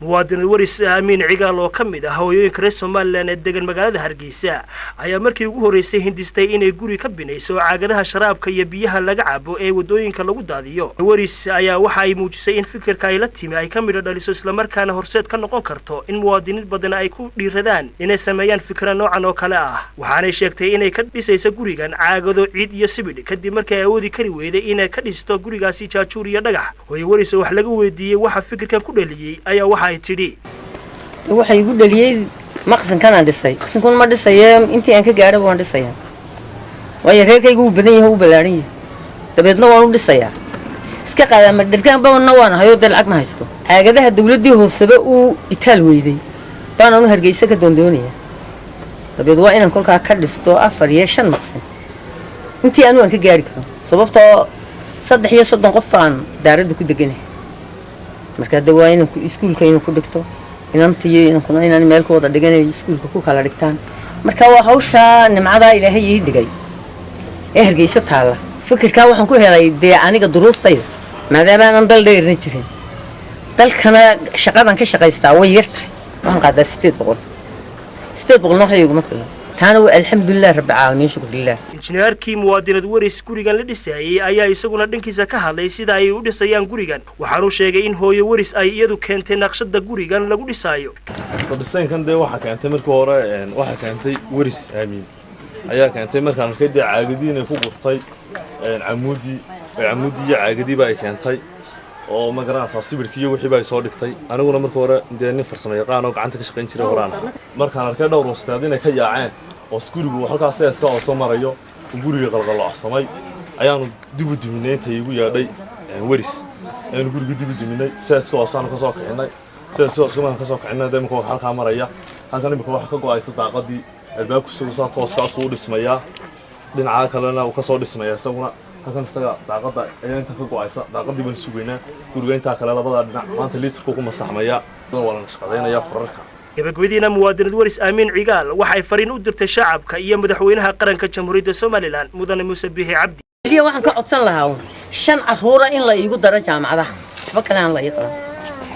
muwaadin waris aamin cigaal oo kamid ah hooyooyinka reer Soomaaliland ee degan magaalada Hargeysa ayaa markii ugu horeysay hindistay inay guri ka binayso caagadaha sharaabka iyo biyaha laga cabo ee wadooyinka lagu daadiyo. Waris ayaa waxa ay muujisay in fikirka ay la timi ay ka mid dhaliso isla markaana horseed ka noqon karto in muwaadiniin badan ay ku dhiiradaan inay sameeyaan fikra noocan oo kale ah. Waxaanay sheegtay inay ka dhisayso gurigan caagado ciid iyo sibidh kadib markii ay awoodi kari weyday inay ka dhisto gurigaasi jaajuur iyo dhagax. Hooyo Waris wax laga weydiiyay waxa fikirkan ku dhaliyay ayaa waxay tidhi waxay igu dhaliyay maqsan kana dhisay maqsan ma dhisayeen intii aan ka gaaray waan dhisayaan way reerkaygu u badan yahay u balaarin yahay dabeedna waan u dhisayaa iska qaada ma dharkaan baana waan hayo dal ag ma haysto caagadaha dawladii hoosaba uu itaal weyday baan u Hargeysa ka doondoonaya dabeed waa inaan kolka ka dhisto 4 iyo 5 maqsan intii aan ka gaari karo sababtoo 3 iyo 3 qof aan daarada ku deganahay marka dawaa inaan iskuulka inaan ku dhigto inantiyo inaan meel ku wada dhiganayo iskuulka ku kala dhigtaan marka waa hawsha nimcada Ilaahay ii dhigay ee Hargeysa taala fikirka waxaan ku helay aniga duruuftayda maadaama aan dal dheerna jirin dalkana shaqadan ka shaqaystaa way yartahay waxaan qaadaa 800 waxay ugu filan taana alxamdulillah rabbil caalamiin shukrillah. Injineerkii muwaadinad waris gurigan la dhisayay ayaa isaguna dhankiisa ka hadlay sida ay u dhisayaan gurigan waxaanu sheegay in hooyo waris ay iyadu keentay naqshada gurigan lagu dhisayo. Dhisaynkan waxa keentay markii hore waxa keentay waris aamin ayaa keentay markaan kadib caagadiina ku gurtay camuudi caagadiiba ay keentay oo magaranaysa sibirkii wixii bay soo dhigtay aniguna markii hore nin farsamo yaqaan oo gacanta ka shaqayn jiray horaan markaan arkay dhowr wastaad inay ka yaaceen oo gurigu halkaas iska oo soo marayo guriga qalqalocsamay ayaanu dib u duminay intay igu yaadhay waris aynu guriga dib u duminay seeska oo saan ka soo kicinay seeska ka soo kicinay deemka halka maraya halkan imika wax ka go'aysa daaqadii albaabku soo tooska soo dhismaya dhinaca kalena uu ka soo dhismaya isaguna halkan isaga daaqada ayaa inta ka go'aysa daaqadii baan sugeynaa guriga inta kale labada dhinac maanta liitarku ku masaxmaya wala shaqadeynaya fararka. gabagabadiina muwaadinad waris aamin cigaal waxay fariin u dirtay shacabka iyo madaxweynaha qaranka jamhuuriyadda Soomaaliland mudane Muuse Biixi Cabdi. waxaan ka codsan lahaa 5 caruur in la iigu daro jaamacadaha waxba kale aan la iiqaan